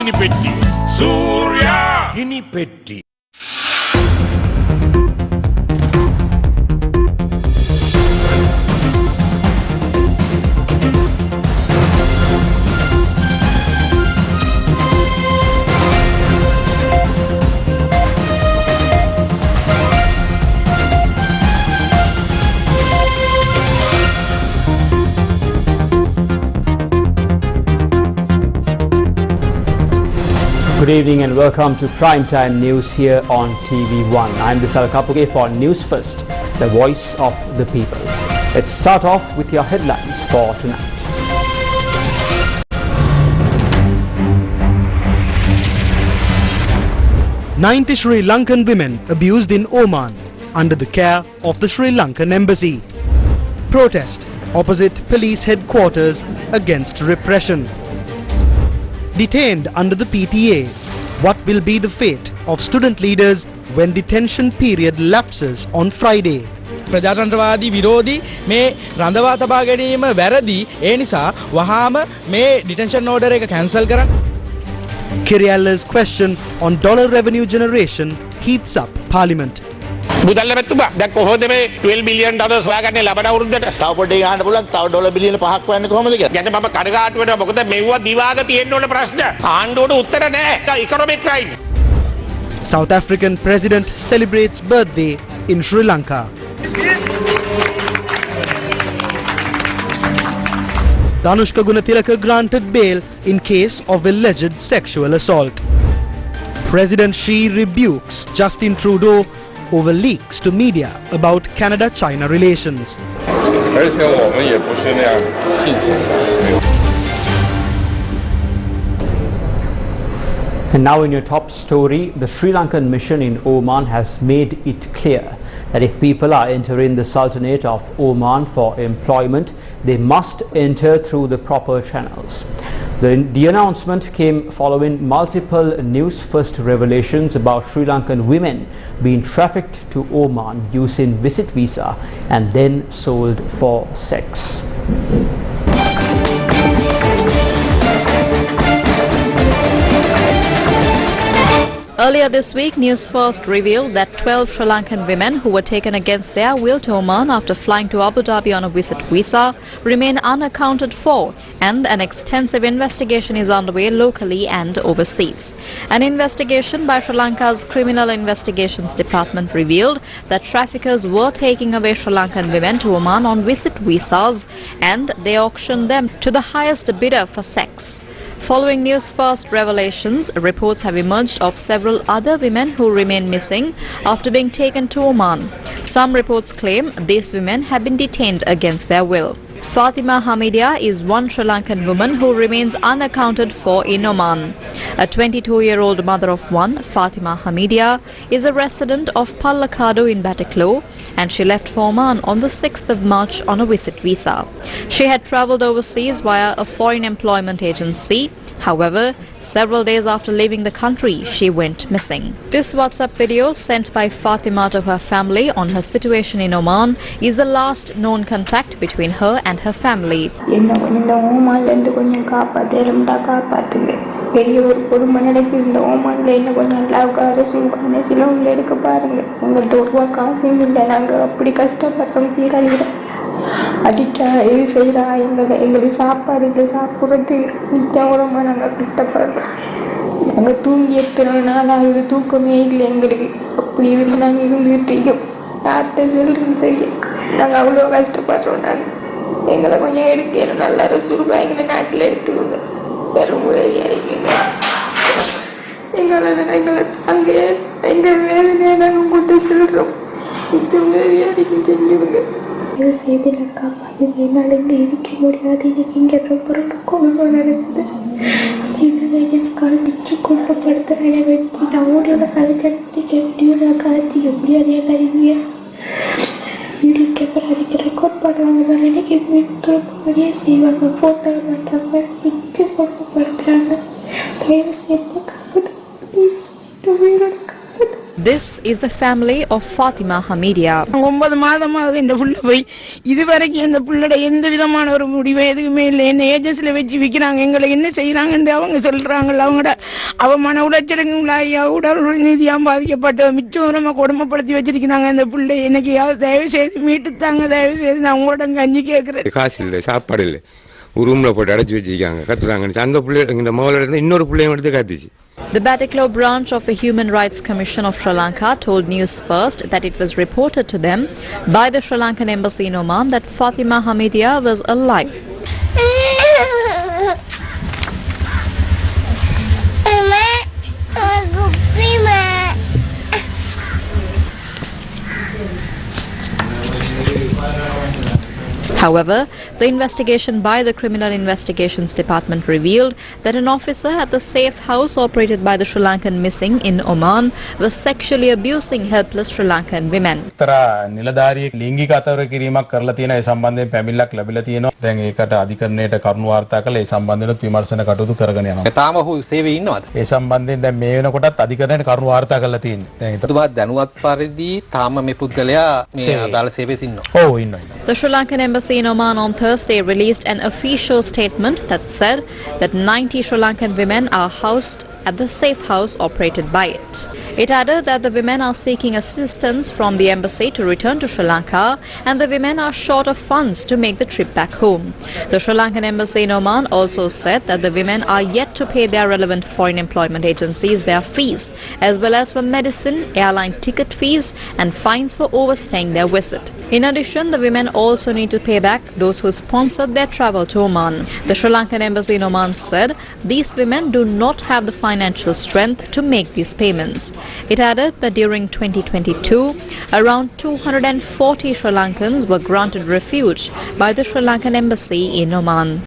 Petti. Surya Gini Petti. Good evening and welcome to Primetime News here on TV1. I'm Vishal Kapuge for Newsfirst, the voice of the people. Let's start off with your headlines for tonight. 90 Sri Lankan women abused in Oman under the care of the Sri Lankan embassy. Protest opposite police headquarters against repression. Detained under the PTA, what will be the fate of student leaders when detention period lapses on Friday? ප්‍රජාතන්ත්‍රවාදී විරෝධී මේ රඳවා තබා ගැනීම වැරදි ඒ නිසා වහාම මේ detention order එක කැන්සල් කරන්න. Kirialla's question on dollar revenue generation heats up parliament. මුදල්ල මෙතුමා දැන් කොහොමද මේ 12 බිලියන් ඩොලර්ස් හොයාගන්නේ ලබන අවුරුද්දට? තව පොඩ්ඩක් ගන්න පුළුවන් තව ඩොලර් බිලියන 5ක් හොයන්නේ කොහොමද කියලා. දැන් මම කඩගාටු වෙනවා මොකද මෙවුවා දිවාග තියෙන්න ඕන ප්‍රශ්න. ආණ්ඩුවට උත්තර නැහැ. Economic crime. South African president celebrates birthday in Sri Lanka. Danushka Gunathilaka granted bail in case of alleged sexual assault. President Xi rebukes Justin Trudeau over leaks to media about Canada-China relations. And now in your top story, the Sri Lankan mission in Oman has made it clear that if people are entering the Sultanate of Oman for employment, they must enter through the proper channels. The announcement came following multiple Newsfirst revelations about Sri Lankan women being trafficked to Oman using visit visa and then sold for sex. Earlier this week, Newsfirst revealed that 12 Sri Lankan women who were taken against their will to Oman after flying to Abu Dhabi on a visit visa remain unaccounted for, and an extensive investigation is underway locally and overseas. An investigation by Sri Lanka's Criminal Investigations Department revealed that traffickers were taking away Sri Lankan women to Oman on visit visas and they auctioned them to the highest bidder for sex. Following Newsfirst revelations, reports have emerged of several other women who remain missing after being taken to Oman. Some reports claim these women have been detained against their will. Fatima Hamidia is one Sri Lankan woman who remains unaccounted for in Oman. A 22-year-old mother of one, Fatima Hamidia, is a resident of Pallakadu in Batticaloa, and she left for Oman on the 6th of March on a visit visa. She had travelled overseas via a foreign employment agency. However, several days after leaving the country, she went missing. This WhatsApp video sent by Fatima to her family on her situation in Oman is the last known contact between her and her family. பெரிய ஒரு கொடுமை நடக்குது இந்த ஓமானில் என்ன கொஞ்சம் நல்லா அரசு சில உள்ள எடுக்க பாருங்கள் எங்கள்கிட்ட ஒரு ரூபா காசும் இல்லை நாங்கள் அப்படி கஷ்டப்பட்டோம் சீரழிகிறோம் அடிக்கா இது செய்கிறா எங்களுக்கு சாப்பாடு இல்லை சாப்பிட்றது நிச்சயம் உரமாக நாங்கள் கஷ்டப்படுறோம் நாங்கள் தூங்கி எத்தனை நாள் ஆகுது தூக்கமே இல்லை எங்களுக்கு அப்படி இதில் நாங்கள் இருந்துகிட்டு இருக்கோம் யார்கிட்ட செல்றோம் சரி நாங்கள் அவ்வளோ கஷ்டப்படுறோம் நாங்கள் எங்களை கொஞ்சம் எடுக்கணும் நல்லா அரசு ரூபாய் எங்களை நாட்டில் எடுத்துக்கோங்க பெரும் உதவியாக இருக்கீங்க எங்களை அங்கே எங்கள் வேதனையை நாங்கள் கூட்ட செல்கிறோம் மிச்சம் உதவியாக நீங்கள் செஞ்சுடுங்க இது செய்தியில் காப்பாது என்னால் இங்கே இருக்க முடியாது இன்னைக்கு இங்கே ரொம்ப ரொம்ப கொண்டு நடக்குது சீனஸ் கால்பிச்சு கொண்டப்படுத்துகிற வச்சு நான் ஓடியோட கதை கட்டிக்க வீடியோவில் கதைச்சி எப்படி அதே கருவிய வீடியோ கேமரா அதுக்கு ரெக்கார்ட் பண்ணுவாங்க எனக்கு துறப்படியே செய்வாங்க ஃபோட்டோ பண்ணுறாங்க வச்சு கொண்டப்படுத்துகிறாங்க தயவு செய்து காப்பது ப்ளீஸ் உயிரோட காப்பது This is the family of Fatima Hamidia. 9 மாதமாவது இந்த புள்ள போய் இதுவரைக்கும் இந்த புள்ளட எந்த விதமான ஒரு முடிவு எதுவுமே இல்லை. என்ன ஏஜென்சில வச்சு விற்கிறாங்க, எங்களை என்ன செய்யறாங்கன்னு அவங்க சொல்றாங்க. அவ மன உளைச்சலுங்களாய் உடல் நீதியாக பாதிக்கப்பட்ட மிச்சம் நம்ம கொடுமைப்படுத்தி வச்சிருக்கிறாங்க. இந்த புள்ளை எனக்கு தயவு செய்து மீட்டுத்தாங்க, தயவு செய்து நான் உங்களோட கஞ்சி கேட்கிறேன். காசு இல்லை, சாப்பாடு இல்லை, ரூம்ல போட்டு அடைச்சி வச்சிருக்காங்க, கத்துறாங்க. அந்த பிள்ளை இந்த முதல்ல இருந்து இன்னொரு பிள்ளையும் எடுத்து கத்துச்சு. The Batticaloa branch of the Human Rights Commission of Sri Lanka told Newsfirst that it was reported to them by the Sri Lankan embassy in Oman that Fatima Hamidia was alive. However, the investigation by the Criminal Investigations Department revealed that an officer at the safe house operated by the Sri Lankan missing in Oman was sexually abusing helpless Sri Lankan women. නිලධාරියෙක් ලිංගික අතවර කිරීමක් කරලා තියෙන ඒ සම්බන්ධයෙන් පැමිණිල්ලක් ලැබිලා තියෙනවා. දැන් ඒකට අධිකරණයට කරුණු වාර්තා කළා. ඒ සම්බන්ධයෙන් විමර්ශන කටයුතු කරගෙන යනවා. තාම ඔහු සේවයේ ඉන්නවද? ඒ සම්බන්ධයෙන් දැන් මේ වෙනකොටත් අධිකරණයට කරුණු වාර්තා කරලා තියෙනවා. දැන් එතුමා දැනුවත් පරිදි තාම මේ පුද්ගලයා මේ අදාළ සේවයේ ඉන්නවා. ඔව් ඉන්නවා. The Sri Lankan embassy in Oman on Thursday released an official statement that said that 90 Sri Lankan women are housed at the safe house operated by it. It added that the women are seeking assistance from the embassy to return to Sri Lanka and the women are short of funds to make the trip back home. The Sri Lankan embassy in Oman also said that the women are yet to pay their relevant foreign employment agencies their fees, as well as for medicine, airline ticket fees and fines for overstaying their visit. In addition, the women also need to pay back those who sponsored their travel to Oman. The Sri Lankan embassy in Oman said these women do not have the financial strength to make these payments. It added that during 2022, around 240 Sri Lankans were granted refuge by the Sri Lankan embassy in Oman.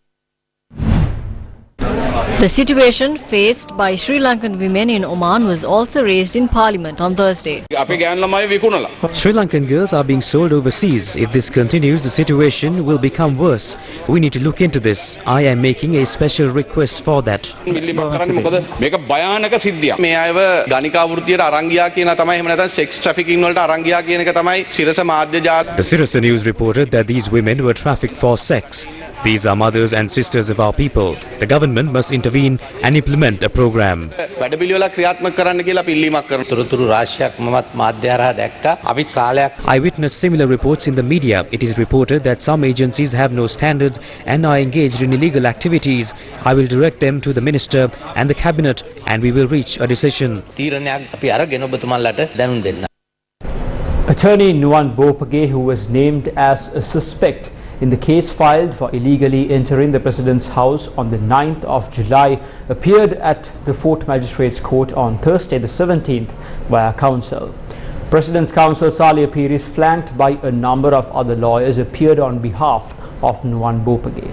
The situation faced by Sri Lankan women in Oman was also raised in Parliament on Thursday. Sri Lankan girls are being sold overseas. If this continues, the situation will become worse. We need to look into this. I am making a special request for that. The Sirasa News reported that these women were trafficked for sex. These are mothers and sisters of our people. The government must intervene and implement a program. I witnessed similar reports in the media. It is reported that some agencies have no standards and are engaged in illegal activities. I will direct them to the minister and the cabinet and we will reach a decision. Attorney Nuwan Bopage, who was named as a suspect in the case filed for illegally entering the President's house on the 9th of July, appeared at the Fort Magistrates Court on Thursday the 17th via counsel. President's counsel Salia Piris, flanked by a number of other lawyers, appeared on behalf of Nuwan Bopage.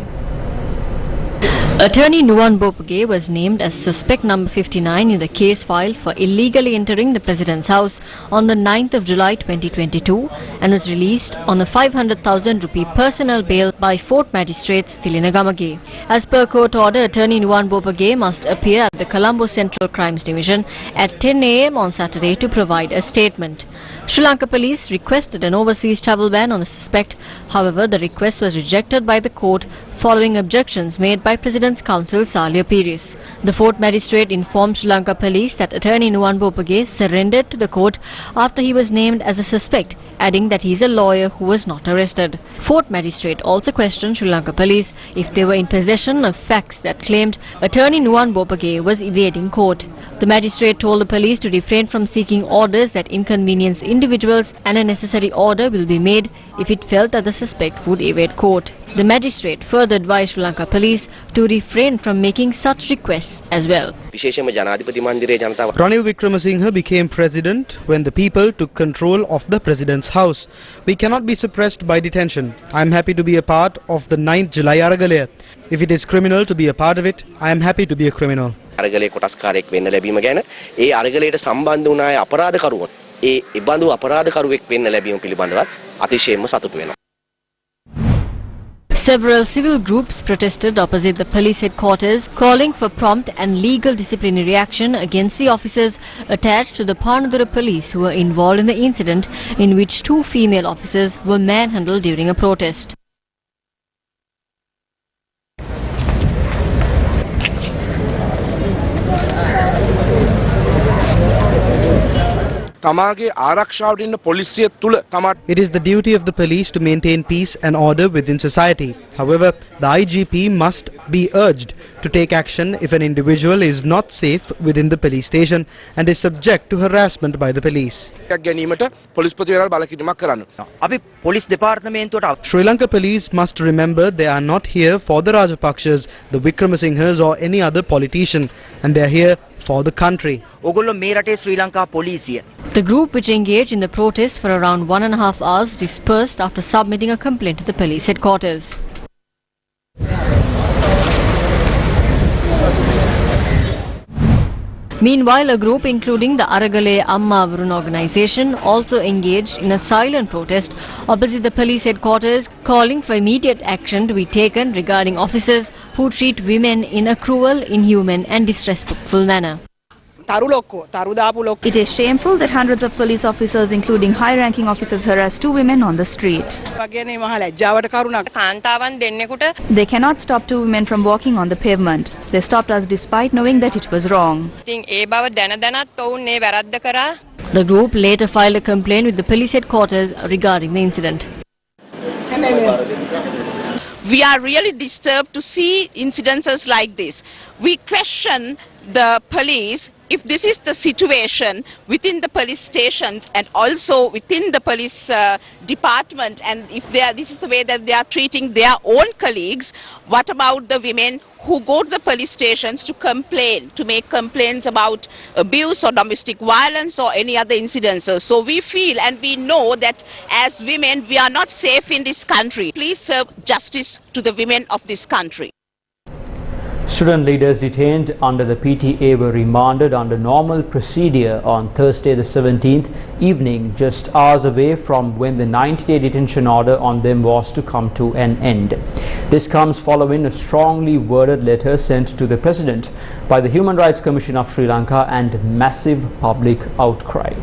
Attorney Nuwan Bopage was named as suspect number 59 in the case filed for illegally entering the President's house on the 9th of July 2022 and was released on a 500,000 rupee personal bail by Fort Magistrates Tilinagamage. As per court order, Attorney Nuwan Bopage must appear at the Colombo Central Crimes Division at 10 a.m. on Saturday to provide a statement. Sri Lanka police requested an overseas travel ban on the suspect. However, the request was rejected by the court following objections made by President's counsel Salia Piris. The Fort Magistrate informed Sri Lanka police that Attorney Nuwan Bopage surrendered to the court after he was named as a suspect, adding that he is a lawyer who was not arrested. Fort Magistrate also questioned Sri Lanka police if they were in possession of facts that claimed Attorney Nuwan Bopage was evading court. The magistrate told the police to refrain from seeking orders that inconvenience individuals and a necessary order will be made if it felt that the suspect would evade court. The magistrate further advised Sri Lanka police to refrain from making such requests as well. Ranil Wickremesinghe became president when the people took control of the president's house. We cannot be suppressed by detention. I am happy to be a part of the 9th July Aragalaya. If it is criminal to be a part of it, I am happy to be a criminal. අරගලේ කොටස්කාරයෙක් වෙන්න ලැබීම ගැන ඒ අරගලයට සම්බන්ධ වුණ අය අපරාධකරුවොත් ඒ ඉබඳු අපරාධකරුවෙක් වෙන්න ලැබීම පිළිබඳව අතිශයින්ම සතුටු වෙනවා. Several civil groups protested opposite the police headquarters, calling for prompt and legal disciplinary action against the officers attached to the Panadura police who were involved in the incident in which 2 female officers were manhandled during a protest. It is the duty of the police to maintain peace and order within society. However, the IGP must be urged to take action if an individual is not safe within the police station and is subject to harassment by the police. Sri Lanka police must remember they are not here for the Rajapakshas, the Vikramasinghas or any other politician, and they are here for the country. The group, which engaged in the protest for around 1.5 hours, dispersed after submitting a complaint to the police headquarters. Meanwhile, a group including the Aragale Amma Varun organization also engaged in a silent protest opposite the police headquarters, calling for immediate action to be taken regarding officers who treat women in a cruel, inhuman and disrespectful manner. It is shameful that hundreds of police officers, including high-ranking officers, harass 2 women on the street. They cannot stop 2 women from walking on the pavement. They stopped us despite knowing that it was wrong. The group later filed a complaint with the police headquarters regarding the incident. We are really disturbed to see incidences like this. We question the police if this is the situation within the police stations and also within the police department, and if this is the way that they are treating their own colleagues. What about the women who go to the police stations to complain, to make complaints about abuse or domestic violence or any other incidences? So we feel and we know that as women we are not safe in this country. Please serve justice to the women of this country. Student leaders detained under the PTA were remanded under normal procedure on Thursday the 17th evening, just hours away from when the 90-day detention order on them was to come to an end. This comes following a strongly worded letter sent to the President by the Human Rights Commission of Sri Lanka and massive public outcry.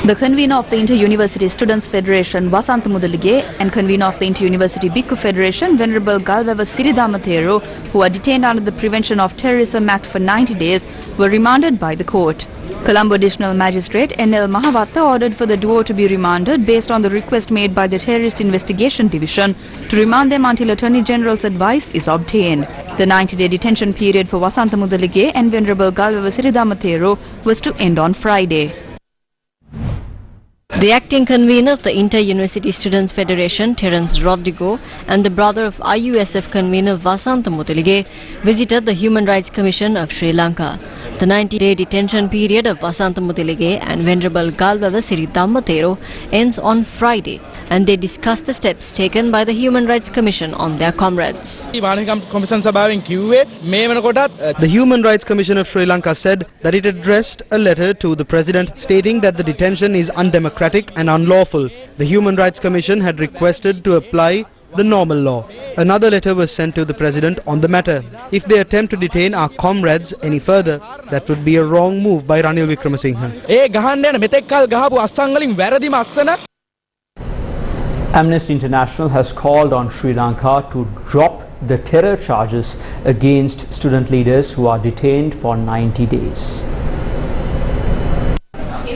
The convener of the Inter-University Students Federation, Wasantha Mudalige, and convener of the Inter-University Bhikkhu Federation, Venerable Galveva Siridhamathero, who are detained under the Prevention of Terrorism Act for 90 days, were remanded by the court. Colombo Additional Magistrate N.L. Mahavatta ordered for the duo to be remanded based on the request made by the Terrorist Investigation Division to remand them until Attorney General's advice is obtained. The 90-day detention period for Wasantha Mudalige and Venerable Galveva Siridhamathero was to end on Friday. The acting convener of the Inter-University Students Federation, Terence Rodrigo, and the brother of IUSF convener Wasantha Mudalige visited the Human Rights Commission of Sri Lanka. The 90-day detention period of Wasantha Mudalige and Venerable Galveva Siridhamathero ends on Friday, and they discussed the steps taken by the Human Rights Commission on their comrades. The Human Rights Commission of Sri Lanka said that it addressed a letter to the President stating that the detention is undemocratic and unlawful. The Human Rights Commission had requested to apply the normal law. Another letter was sent to the President on the matter. If they attempt to detain our comrades any further, that would be a wrong move by Ranil Wickramasinghe. Amnesty International has called on Sri Lanka to drop the terror charges against student leaders who are detained for 90 days.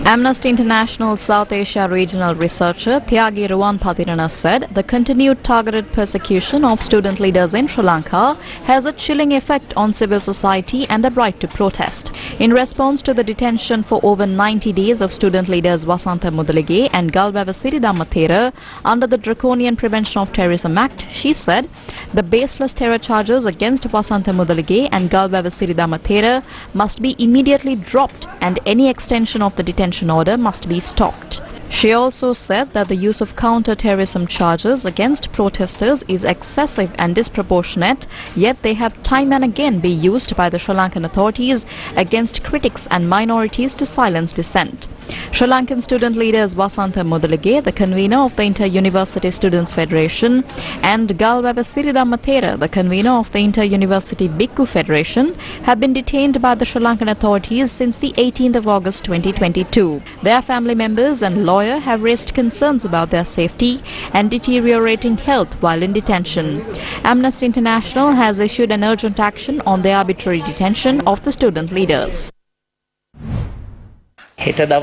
Amnesty International South Asia regional researcher Tyagi Ruwanpatirana said the continued targeted persecution of student leaders in Sri Lanka has a chilling effect on civil society and the right to protest. In response to the detention for over 90 days of student leaders Wasantha Mudalige and Galveva Siridhamathero under the Draconian Prevention of Terrorism Act, she said the baseless terror charges against Wasantha Mudalige and Galveva Siridhamathero must be immediately dropped and any extension of the detention order must be stopped. She also said that the use of counter-terrorism charges against protesters is excessive and disproportionate, yet they have time and again been used by the Sri Lankan authorities against critics and minorities to silence dissent. Sri Lankan student leaders Vasantha Mudalage, the convener of the Inter-University Students' Federation, and Galwava Siridhammathera, the convener of the Inter-University Bhikkhu Federation, have been detained by the Sri Lankan authorities since the 18th of August 2022. Their family members and lawyer have raised concerns about their safety and deteriorating health while in detention. Amnesty International has issued an urgent action on the arbitrary detention of the student leaders. Tomorrow,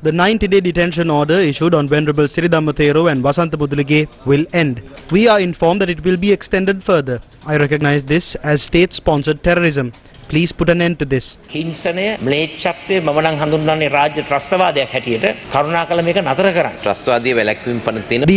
the 90-day detention order issued on Venerable Siridhammathero and Vasantha Mudalage will end. We are informed that it will be extended further. I recognize this as state-sponsored terrorism. Please put an end to this. These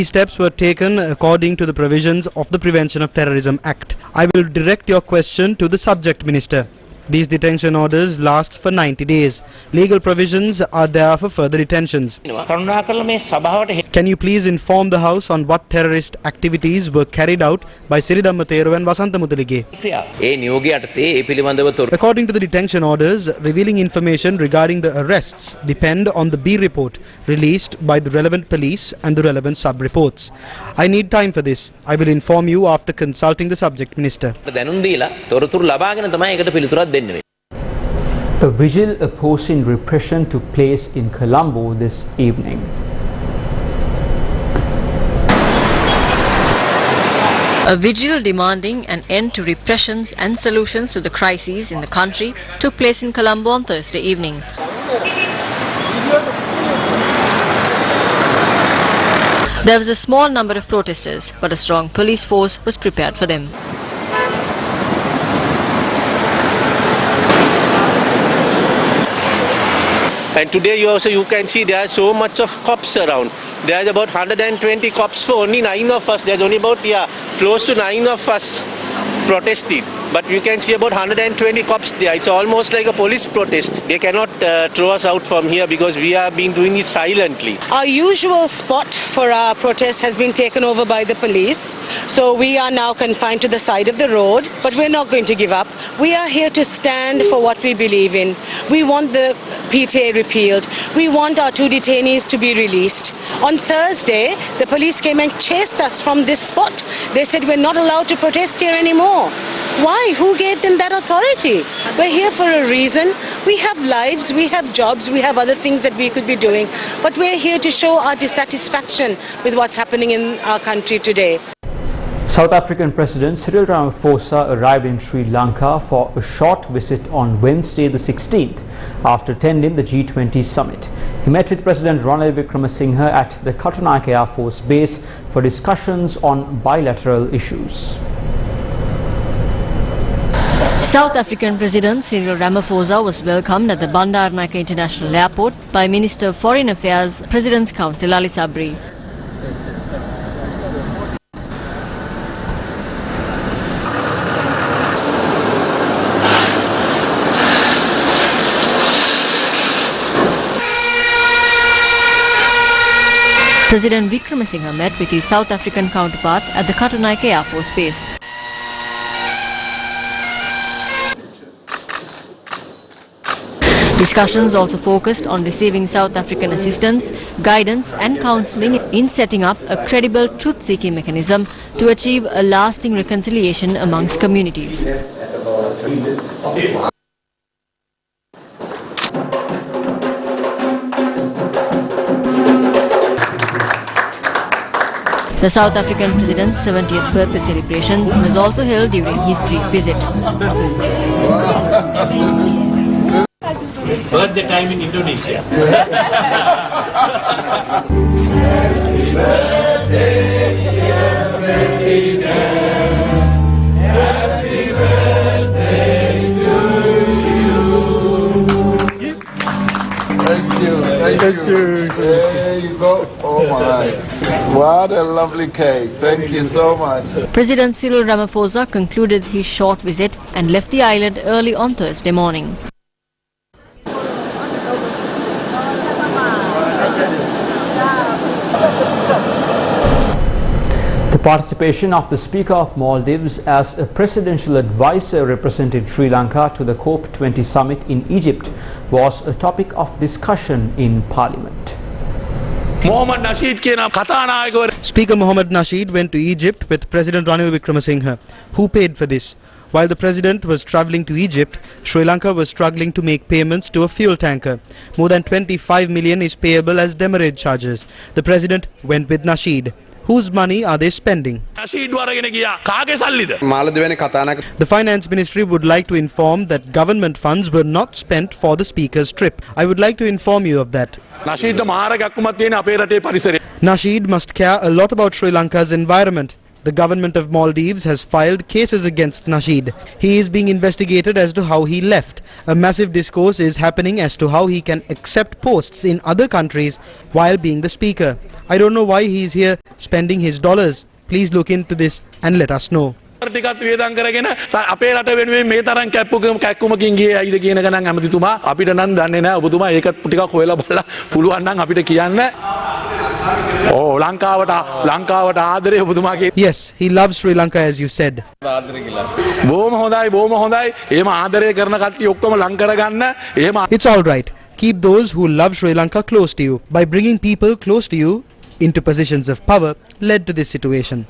steps were taken according to the provisions of the Prevention of Terrorism Act. I will direct your question to the subject minister. These detention orders last for 90 days. Legal provisions are there for further detentions. Can you please inform the House on what terrorist activities were carried out by Siridhammathero and Vasantha Mudalage? According to the detention orders, revealing information regarding the arrests depend on the B report released by the relevant police and the relevant sub-reports. I need time for this. I will inform you after consulting the subject minister. A vigil opposing repression took place in Colombo this evening. A vigil demanding an end to repressions and solutions to the crises in the country took place in Colombo on Thursday evening. There was a small number of protesters, but a strong police force was prepared for them. And today you can see there are so much of cops around. There's about 120 cops for only 9 of us. There's only about close to 9 of us protesting. But you can see about 120 cops there. It's almost like a police protest. They cannot throw us out from here because we have been doing it silently. Our usual spot for our protest has been taken over by the police. So we are now confined to the side of the road. But we're not going to give up. We are here to stand for what we believe in. We want the PTA repealed. We want our 2 detainees to be released. On Thursday, the police came and chased us from this spot. They said we're not allowed to protest here anymore. Why? Who gave them that authority? We're here for a reason. We have lives, we have jobs, we have other things that we could be doing. But we're here to show our dissatisfaction with what's happening in our country today. South African President Cyril Ramaphosa arrived in Sri Lanka for a short visit on Wednesday the 16th after attending the G20 summit. He met with President Ranil Wickremesinghe at the Katunayake Air Force Base for discussions on bilateral issues. South African President Cyril Ramaphosa was welcomed at the Bandaranaike International Airport by Minister of Foreign Affairs, President's Counsel Ali Sabri. President Wickremesinghe met with his South African counterpart at the Katunayake Air Force Base. Discussions also focused on receiving South African assistance, guidance and counselling in setting up a credible truth-seeking mechanism to achieve a lasting reconciliation amongst communities. The South African President's 70th birthday celebration was also held during his brief visit. Birthday time in Indonesia. Happy birthday, dear President. Happy birthday to you. Thank you. There you go. Oh my. What a lovely cake. Thank you so much. President Cyril Ramaphosa concluded his short visit and left the island early on Thursday morning. participation of the Speaker of Maldives as a presidential advisor representing Sri Lanka to the COP20 summit in Egypt was a topic of discussion in Parliament. Speaker Mohammad Nasheed went to Egypt with President Ranil Wickremesinghe. Who paid for this? While the president was travelling to Egypt, Sri Lanka was struggling to make payments to a fuel tanker. More than 25 million is payable as demurrage charges. The president went with Nasheed. Whose money are they spending? The Finance Ministry would like to inform that government funds were not spent for the Speaker's trip. I would like to inform you of that. Nasheed must care a lot about Sri Lanka's environment. The government of Maldives has filed cases against Nasheed. He is being investigated as to how he left. A massive discourse is happening as to how he can accept posts in other countries while being the speaker. I don't know why he is here spending his dollars. Please look into this and let us know. Yes, he loves Sri Lanka, as you said. It's all right. Keep those who love Sri Lanka close to you. By bringing people close to you into positions of power led to this situation.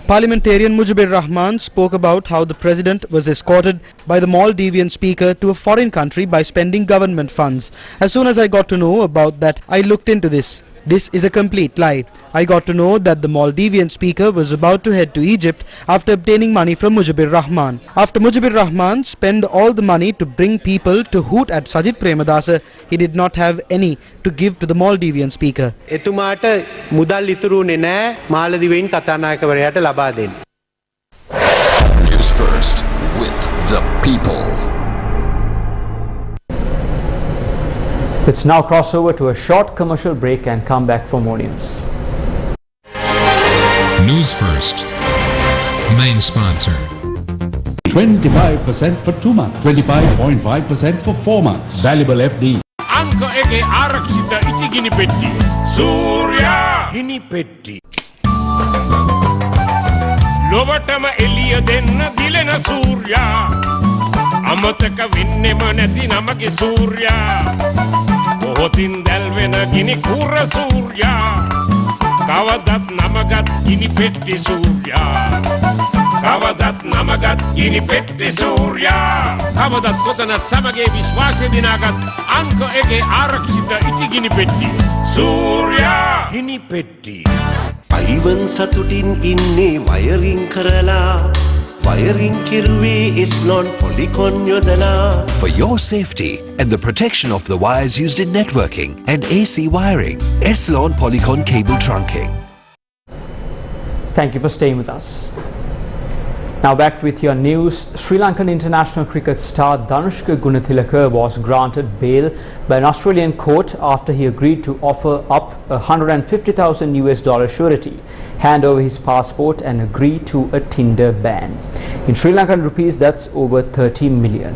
Parliamentarian Mujibur Rahman spoke about how the president was escorted by the Maldivian speaker to a foreign country by spending government funds. As soon as I got to know about that, I looked into this. This is a complete lie. I got to know that the Maldivian speaker was about to head to Egypt after obtaining money from Mujibur Rahman. After Mujibur Rahman spent all the money to bring people to hoot at Sajid Premadasa, he did not have any to give to the Maldivian speaker. News First with the people. Let's now cross over to a short commercial break and come back for more news. News First, main sponsor. 25% for 2 months, 25.5% for 4 months. Valuable FD. Anka ege arakshita iti gini petti. Surya gini petti. Lovatama eliya denna dilena Surya. Amataka vinnema නැති namage Surya. Mohotin dalvena gini kura Surya. Kavadat namagat gini petti Surya. Kavadat namagat gini petti Surya. Kavadat kotanat samage vishwasya dinagat anka ege arakshita iti gini petti. Surya gini petti. Ivan satutin inne wiring karala. Wiring kiruwe Eslon Polycon yodala. For your safety and the protection of the wires used in networking and AC wiring, Eslon Polycon cable trunking. Thank you for staying with us. Now back with your news. Sri Lankan international cricket star Dhanushka Gunathilaka was granted bail by an Australian court after he agreed to offer up $150,000 surety, hand over his passport and agree to a Tinder ban. In Sri Lankan rupees, that's over 30 million.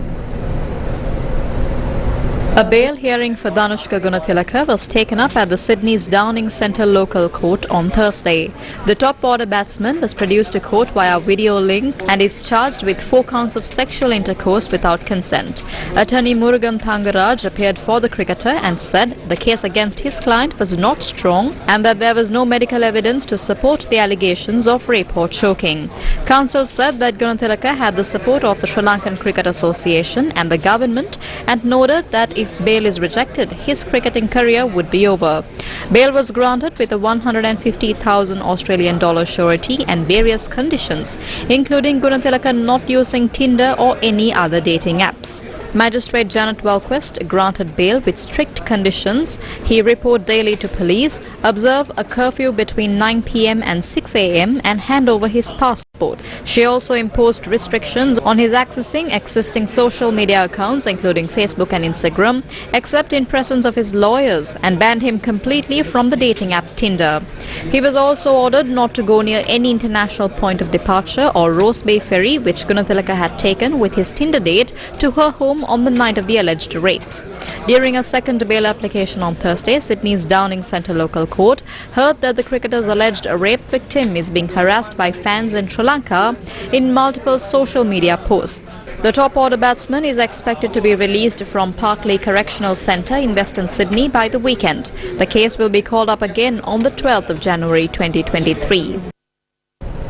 A bail hearing for Dhanushka Gunathilaka was taken up at the Sydney's Downing Centre local court on Thursday. The top order batsman was produced to court via video link and is charged with 4 counts of sexual intercourse without consent. Attorney Murugan Thangaraj appeared for the cricketer and said the case against his client was not strong and that there was no medical evidence to support the allegations of rape or choking. Counsel said that Gunathilaka had the support of the Sri Lankan Cricket Association and the government and noted that if bail is rejected, his cricketing career would be over. Bail was granted with a $150,000 Australian dollar surety and various conditions, including Gunathilaka not using Tinder or any other dating apps. Magistrate Janet Wellquist granted bail with strict conditions. He report daily to police, observe a curfew between 9 p.m. and 6 a.m. and hand over his passport. She also imposed restrictions on his accessing existing social media accounts including Facebook and Instagram, except in presence of his lawyers, and banned him completely from the dating app Tinder. He was also ordered not to go near any international point of departure or Rose Bay ferry which Gunathilaka had taken with his Tinder date to her home on the night of the alleged rapes. During a second bail application on Thursday, Sydney's Downing Centre local court heard that the cricketer's alleged rape victim is being harassed by fans in Sri Lanka in multiple social media posts. The top-order batsman is expected to be released from Parkley Correctional Centre in Western Sydney by the weekend. The case will be called up again on the 12th of January 2023.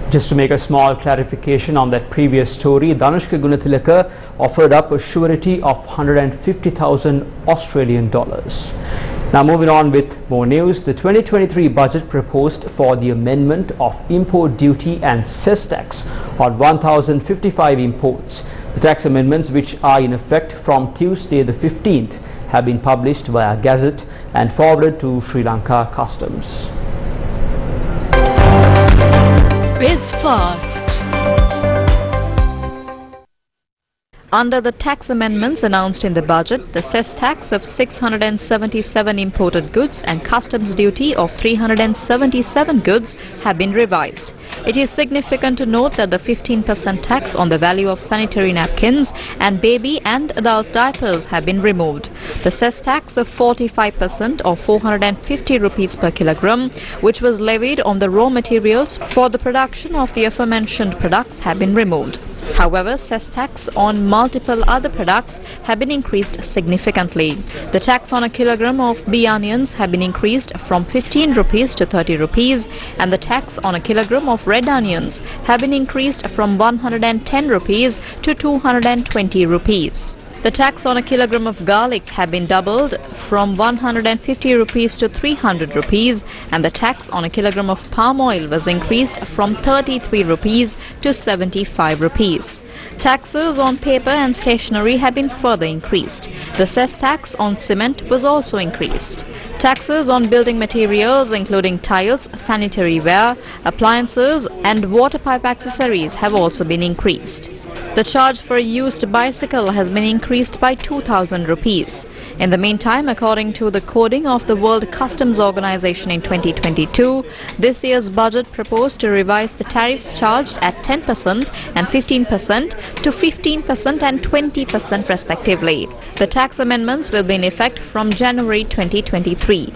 Just to make a small clarification on that previous story, Dhanushka Gunathilaka offered up a surety of 150,000 Australian dollars. Now moving on with more news, the 2023 budget proposed for the amendment of import duty and cess tax on 1,055 imports. The tax amendments, which are in effect from Tuesday the 15th, have been published via Gazette and forwarded to Sri Lanka Customs. Biz Fast. Under the tax amendments announced in the budget, the cess tax of 677 imported goods and customs duty of 377 goods have been revised. It is significant to note that the 15% tax on the value of sanitary napkins and baby and adult diapers have been removed. The cess tax of 45% or 450 rupees per kilogram, which was levied on the raw materials for the production of the aforementioned products, have been removed. However, cess tax on multiple other products have been increased significantly. The tax on a kilogram of bee onions have been increased from 15 rupees to 30 rupees, and the tax on a kilogram of red onions have been increased from 110 rupees to 220 rupees. The tax on a kilogram of garlic have been doubled from 150 rupees to 300 rupees, and the tax on a kilogram of palm oil was increased from 33 rupees to 75 rupees. Taxes on paper and stationery have been further increased. The cess tax on cement was also increased. Taxes on building materials including tiles, sanitary ware, appliances and water pipe accessories have also been increased. The charge for a used bicycle has been increased by 2,000 rupees. In the meantime, according to the coding of the World Customs Organization in 2022, this year's budget proposed to revise the tariffs charged at 10% and 15% to 15% and 20% respectively. The tax amendments will be in effect from January 2023.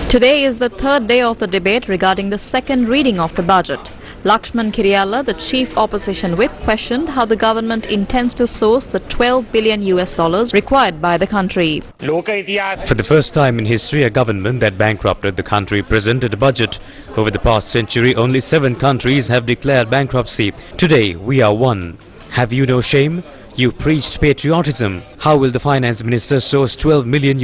Today is the third day of the debate regarding the second reading of the budget. Lakshman Kiriyala, the chief opposition whip, questioned how the government intends to source the $12 billion required by the country. For the first time in history, a government that bankrupted the country presented a budget. Over the past century, only 7 countries have declared bankruptcy. Today, we are one. Have you no shame? You preached patriotism. How will the finance minister source $12 million?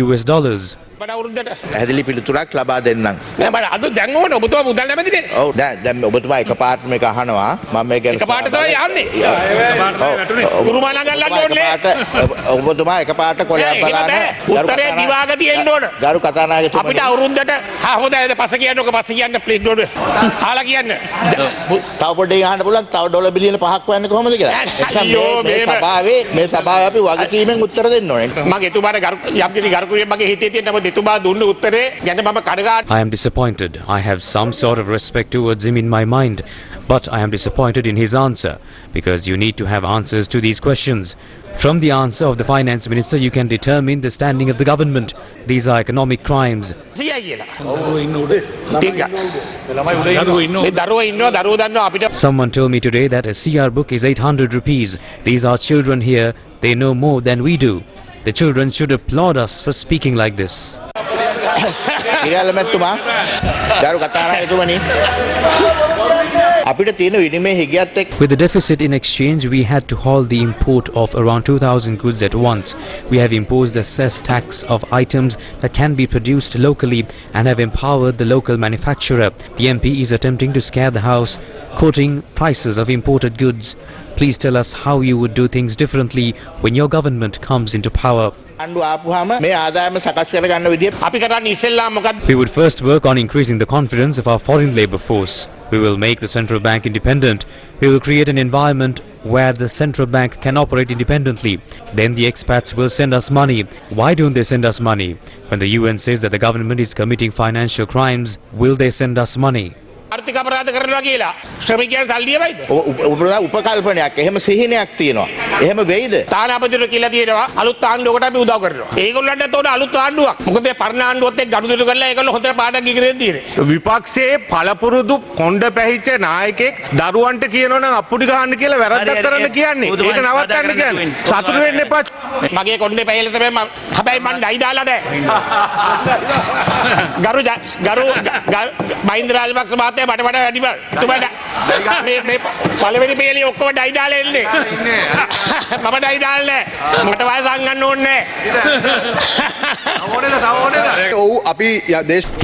පැහැදිලි පිළිතුරක් ලබා දෙන්නම්. නෑ මම අද දැන් ඕන ඔබතුමා මුදල් නැමැතිනේ. ඔව් නෑ දැන් ඔබතුමා එකපාරට මේක අහනවා. මම මේක එකපාරට තමයි යන්නේ. උරුමා නගල්ලන්න ඕනේ. ඔබතුමා එකපාරට කොලයක් බලන්න. උත්තරේ දිවාගදී එන්න ඕන. ගරු කතානායකතුමනි. අපිට අවුරුද්දට හොඳයි පස්ස කියන්නකො පස්ස කියන්න ප්ලීස් නෝඩ්. ආලා කියන්න. තව පොඩ්ඩක් අහන්න පුළුවන් තව ඩොලර් බිලියන 5ක් හොයන්නේ කොහමද කියලා. මේ සභාවේ අපි වගකීමෙන් උත්තර දෙන්න ඕනේ. මම එතුමාට යම්කිසි ගරුකුරියක් මගේ හිතේ තියෙන I am disappointed. I have some sort of respect towards him in my mind, but I am disappointed in his answer, because you need to have answers to these questions. From the answer of the finance minister, you can determine the standing of the government. These are economic crimes. Someone told me today that a CR book is 800 rupees. These are children here. They know more than we do. The children should applaud us for speaking like this. With the deficit in exchange, we had to halt the import of around 2,000 goods at once. We have imposed a cess tax of items that can be produced locally and have empowered the local manufacturer. The MP is attempting to scare the House, quoting prices of imported goods. Please tell us how you would do things differently when your government comes into power. We would first work on increasing the confidence of our foreign labour force. We will make the central bank independent. We will create an environment where the central bank can operate independently. Then the expats will send us money. Why don't they send us money? When the UN says that the government is committing financial crimes, will they send us money? අපරාධ කරනවා කියලා ශ්‍රමිකයන් සල්ලි දෙයිද? උපකල්පනයක් එහෙම සිහිනයක් තියෙනවා. එහෙම වෙයිද? තානාපතිතුමා කියලා තියෙනවා අලුත් ආණ්ඩුවකට අපි උදව් කරනවා. ඒගොල්ලන්ට තෝරන අලුත් ආණ්ඩුවක්. මොකද මේ පරණ ආණ්ඩුවත් එක්ක ගනුදෙනු කරලා ඒගොල්ලෝ හොඳට පාඩම් ඉගෙන තියෙන්නේ. විපක්ෂයේ පළපුරුදු කොණ්ඩ පැහිච්ච නායකයෙක් දරුවන්ට කියනවනම් අප්පුඩි ගහන්න කියලා වැරද්දක් කරන්න කියන්නේ. ඒක නවත්තන්න කියන්නේ. සතුටු වෙන්න එපා. මගේ කොණ්ඩේ පැහිලා තමයි හැබැයි මං ඩයි දාලා නැහැ. ගරු මහින්ද රාජපක්ෂ මහත්තයා මට වඩා වැඩිම තුමා මේ පළවෙනි පෙළේ ඔක්කොම ඩයි දාලා එන්නේ. මම ඩයි දාන්නේ නැහැ. මට වයස අංගන්න ඕනේ නැහැ.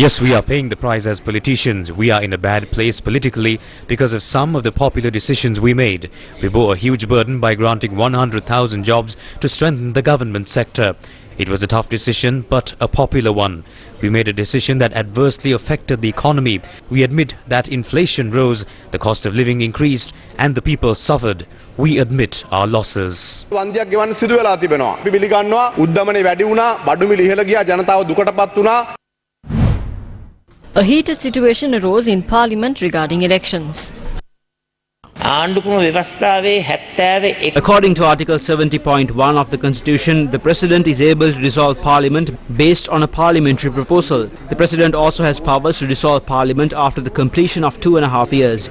Yes, we are paying the price as politicians. We are in a bad place politically because of some of the popular decisions we made. We bore a huge burden by granting 100,000 jobs to strengthen the government sector. It was a tough decision, but a popular one. We made a decision that adversely affected the economy. We admit that inflation rose, the cost of living increased, and the people suffered. We admit our losses. වන්දියක් ගෙවන්න සිදු වෙලා තිබෙනවා. අපි පිළිගන්නවා උද්දමනේ වැඩි වුණා, බඩු මිල ඉහළ ගියා, ජනතාව දුකටපත් වුණා. A heated situation arose in Parliament regarding elections. According to Article 70.1 of the Constitution, the President is able to dissolve Parliament based on a parliamentary proposal. The President also has powers to dissolve Parliament after the completion of 2.5 years,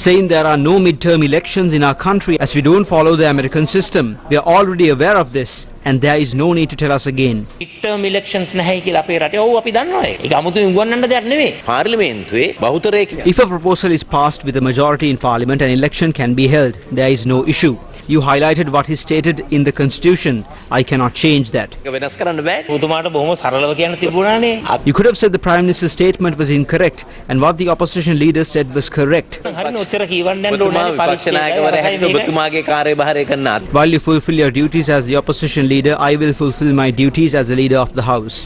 saying there are no mid-term elections in our country as we don't follow the American system. We are already aware of this, and there is no need to tell us again. Mid-term elections නැහැ කියලා අපේ රටේ ඔව් අපි දන්නවා ඒක. ඒක 아무තු උගන්වන්න දෙයක් නෙවෙයි. පාර්ලිමේන්තුවේ බහුතරය. If a proposal is passed with a majority in Parliament, an election can be held. There is no issue. You highlighted what is stated in the Constitution. I cannot change that. වෙනස් කරන්න බෑ. ඔබතුමාට බොහොම සරලව කියන්න තිබුණානේ. You could have said the Prime Minister's statement was incorrect and what the opposition leader said was correct. හරිනේ ඔච්චර කියවන්න යන්න ඕනේ පරීක්ෂ නායකවරයා හැටියට ඔබතුමාගේ කාර්යභාරය කරන්න. While you fulfill your duties as the opposition leader, I will fulfill my duties as a leader of the House.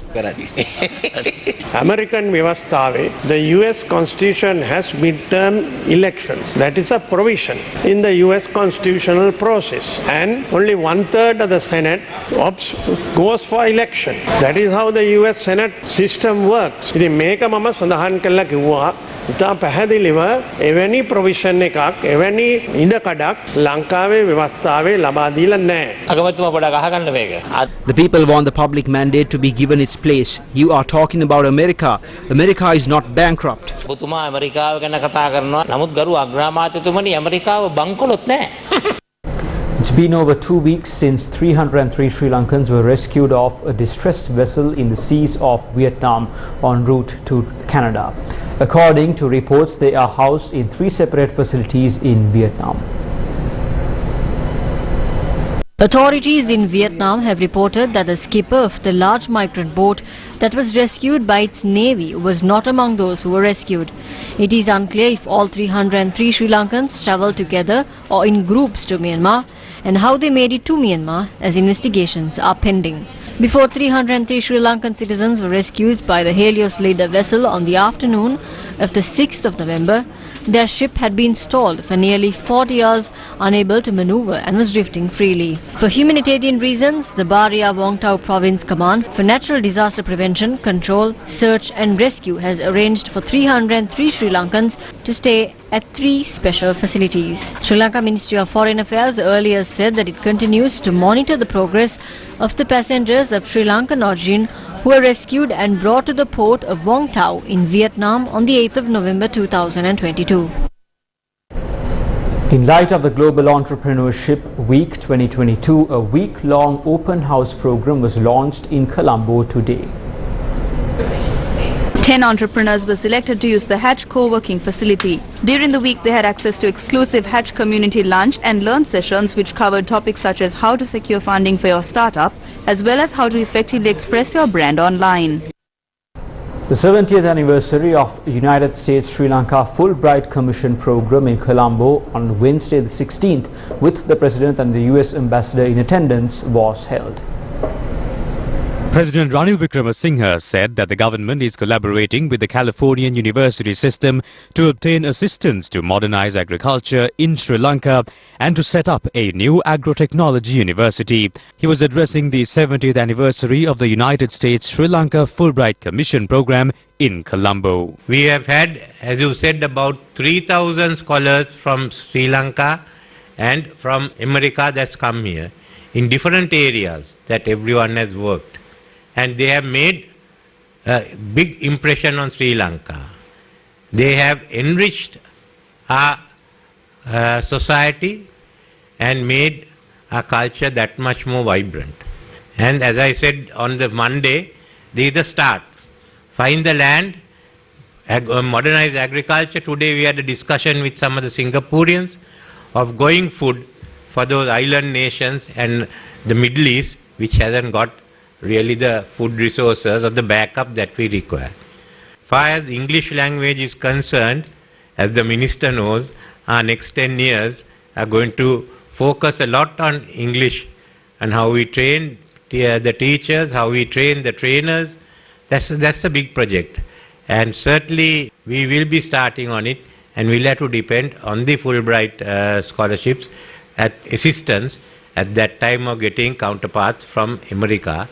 American Vyavasthave, the US Constitution has midterm elections. That is a provision in the US constitutional process. And only 1/3 of the Senate goes for election. That is how the US Senate system works. ඉතින් මේක මම සඳහන් කළා කිව්වා ඉතා පැහැදිලිව එවැනි provision එකක් එවැනි ඉඩකඩක් ලංකාවේ ව්‍යවස්ථාවේ ලබා දීලා නැහැ. අගමැතිතුමා පොඩක් අහගන්න මේක. The people want the public mandate to be given its place. You are talking about America. America is not bankrupt. ඔබතුමා ඇමරිකාව ගැන කතා කරනවා. නමුත් ගරු අග්‍රාමාත්‍යතුමනි ඇමරිකාව බංකොලොත් නැහැ. It's been over 2 weeks since 303 Sri Lankans were rescued off a distressed vessel in the seas of Vietnam en route to Canada. According to reports, they are housed in 3 separate facilities in Vietnam. Authorities in Vietnam have reported that the skipper of the large migrant boat that was rescued by its navy was not among those who were rescued. It is unclear if all 303 Sri Lankans travelled together or in groups to Myanmar and how they made it to Myanmar, as investigations are pending. Before 303 Sri Lankan citizens were rescued by the Helios lader vessel on the afternoon of the 6th of November, their ship had been stalled for nearly 40 hours, unable to maneuver and was drifting freely. For humanitarian reasons, the Baria Vong Tau Province Command for Natural Disaster Prevention, Control, Search and Rescue has arranged for 303 Sri Lankans to stay at 3 special facilities. Sri Lanka Ministry of Foreign Affairs earlier said that it continues to monitor the progress of the passengers of Sri Lankan origin who were rescued and brought to the port of Vong Tau in Vietnam on the 8th of November 2022. In light of the Global Entrepreneurship Week 2022, a week-long open house program was launched in Colombo today. 10 entrepreneurs were selected to use the Hatch co-working facility. During the week, they had access to exclusive Hatch community lunch and learn sessions which covered topics such as how to secure funding for your startup, as well as how to effectively express your brand online. The 70th anniversary of United States Sri Lanka Fulbright Commission program in Colombo on Wednesday the 16th, with the President and the US Ambassador in attendance, was held. President Ranil Wickremesinghe said that the government is collaborating with the Californian university system to obtain assistance to modernize agriculture in Sri Lanka and to set up a new agrotechnology university. He was addressing the 70th anniversary of the United States Sri Lanka Fulbright Commission program in Colombo. We have had, as you said, about 3,000 scholars from Sri Lanka and from America that's come here in different areas that everyone has worked. And they have made a big impression on Sri Lanka. They have enriched our society and made our culture that much more vibrant. And as I said on the Monday, this is the start. Find the land, modernize agriculture. Today we had a discussion with some of the Singaporeans of growing food for those island nations and the Middle East, which hasn't got really the food resources or the backup that we require. Far as English language is concerned, as the minister knows, our next 10 years are going to focus a lot on English and how we train the teachers, how we train the trainers. That's a big project. And certainly we will be starting on it, and we'll have to depend on the Fulbright scholarships at assistance at that time of getting counterparts from America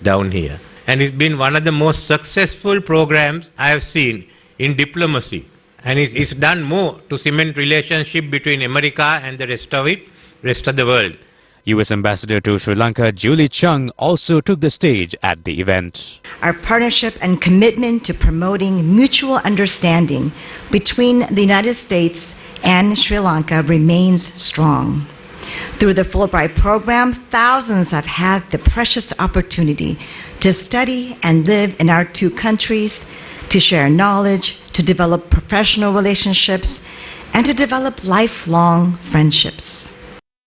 down here. And it's been one of the most successful programs I have seen in diplomacy. And it's done more to cement relationship between America and the rest of the world. U.S. Ambassador to Sri Lanka, Julie Chung, also took the stage at the event. Our partnership and commitment to promoting mutual understanding between the United States and Sri Lanka remains strong. Through the Fulbright program, thousands have had the precious opportunity to study and live in our two countries, to share knowledge, to develop professional relationships, and to develop lifelong friendships.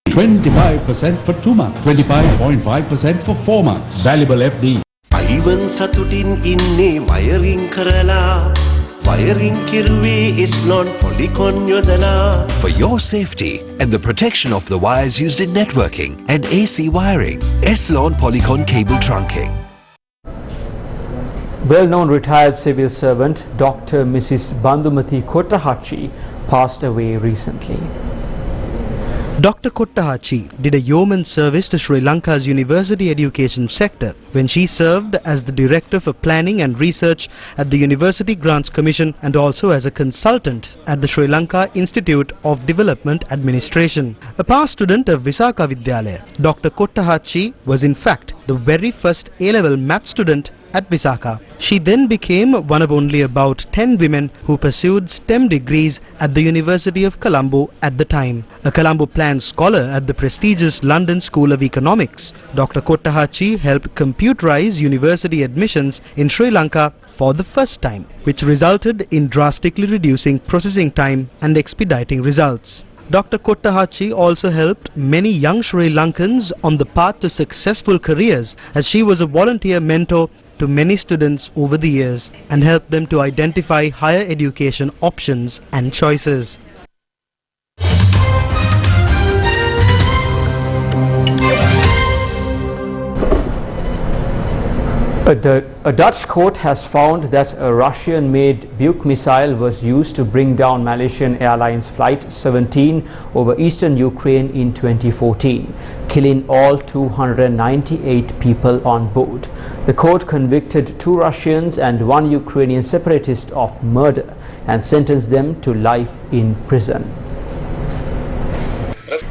25% for 2 months, 25.5% for 4 months. Valuable FD. Ivan satutin inne wiring karala. Wiring kiruwe Eslon Polycon yodala. For your safety and the protection of the wires used in networking and AC wiring, Eslon Polycon cable trunking. Well-known retired civil servant Dr. Mrs. Bandumati Kottahachi passed away recently. Dr. Kottahachi did a yeoman service to Sri Lanka's university education sector when she served as the Director for Planning and Research at the University Grants Commission and also as a consultant at the Sri Lanka Institute of Development Administration. A past student of Visakha Vidyalaya, Dr. Kottahachi was in fact the very first A-level math student at Visakha. She then became one of only about 10 women who pursued STEM degrees at the University of Colombo at the time. A Colombo Plan scholar at the prestigious London School of Economics, Dr. Kottahachi helped computerize university admissions in Sri Lanka for the first time, which resulted in drastically reducing processing time and expediting results. Dr. Kottahachi also helped many young Sri Lankans on the path to successful careers, as she was a volunteer mentor to many students over the years and helped them to identify higher education options and choices. A Dutch court has found that a Russian-made Buk missile was used to bring down Malaysian Airlines Flight 17 over eastern Ukraine in 2014, killing all 298 people on board. The court convicted 2 Russians and 1 Ukrainian separatist of murder and sentenced them to life in prison.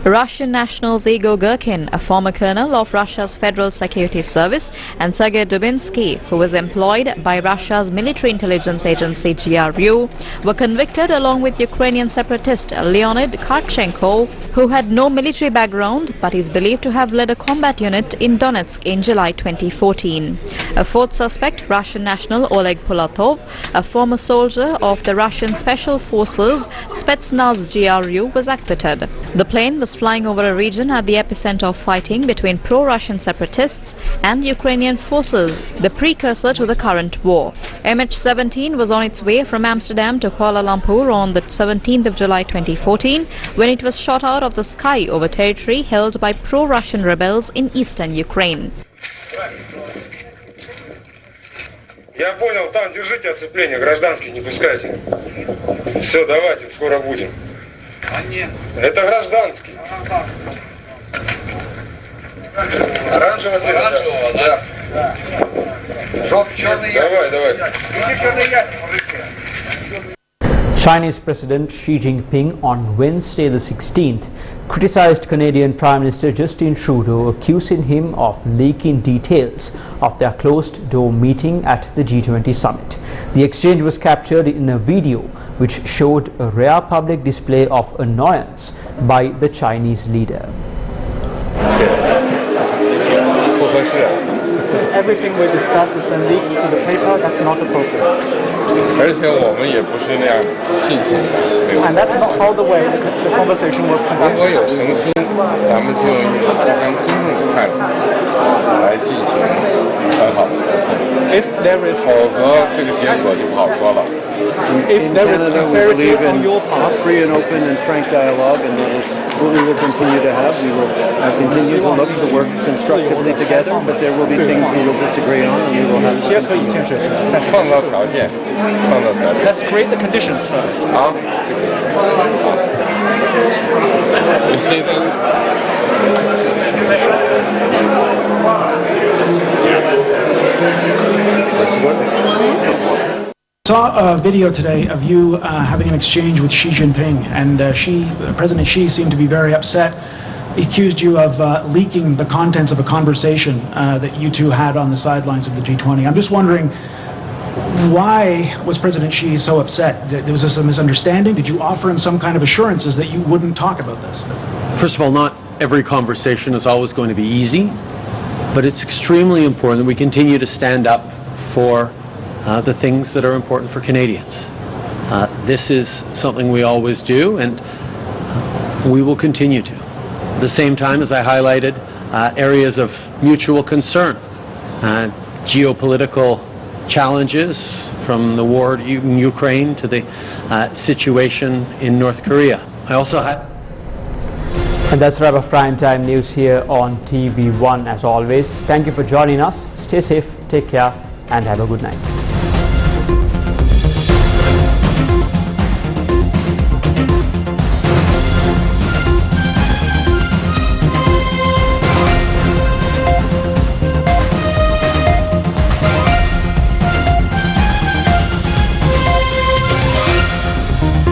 Russian nationals Igor Girkin, a former colonel of Russia's Federal Security Service, and Sergei Dubinsky, who was employed by Russia's military intelligence agency GRU, were convicted along with Ukrainian separatist Leonid Karchenko, who had no military background but is believed to have led a combat unit in Donetsk in July 2014. A 4th suspect, Russian national Oleg Pulatov, a former soldier of the Russian Special Forces Spetsnaz GRU, was acquitted. The plane was flying over a region at the epicenter of fighting between pro-Russian separatists and Ukrainian forces, the precursor to the current war. MH17 was on its way from Amsterdam to Kuala Lumpur on the 17th of July 2014 when it was shot out of the sky over territory held by pro-Russian rebels in eastern Ukraine. Я понял, там держите оцепление, гражданских не пускайте. Все, давайте, скоро будем. А нет. Это гражданский. Оранжевого цвета? Оранжевого, да. Желтый, черный ящик. Давай. Ищи черный ящик, мужики. Chinese President Xi Jinping on Wednesday the 16th criticized Canadian Prime Minister Justin Trudeau, accusing him of leaking details of their closed-door meeting at the G20 summit. The exchange was captured in a video which showed a rare public display of annoyance by the Chinese leader. If everything we discuss is then leaked to the paper, that's not appropriate. And that's not how the way the conversation was conducted. If there is sincerity on your part, free and open and frank dialogue, and that is what we will continue to have. We will continue to look to work constructively together, but there will be things we will disagree on, and we will have to. Let's create the conditions first. Saw a video today of you having an exchange with Xi Jinping, and President Xi seemed to be very upset. He accused you of leaking the contents of a conversation that you two had on the sidelines of the G20. I'm just wondering, why was President Xi so upset? Was this a misunderstanding? Did you offer him some kind of assurances that you wouldn't talk about this? First of all, not every conversation is always going to be easy, but it's extremely important that we continue to stand up for the things that are important for Canadians. This is something we always do, and we will continue to. At the same time, as I highlighted, areas of mutual concern, geopolitical challenges from the war in Ukraine to the situation in North Korea. I also had. And that's wrap of Primetime News here on TV1. As always, thank you for joining us. Stay safe, take care, and have a good night.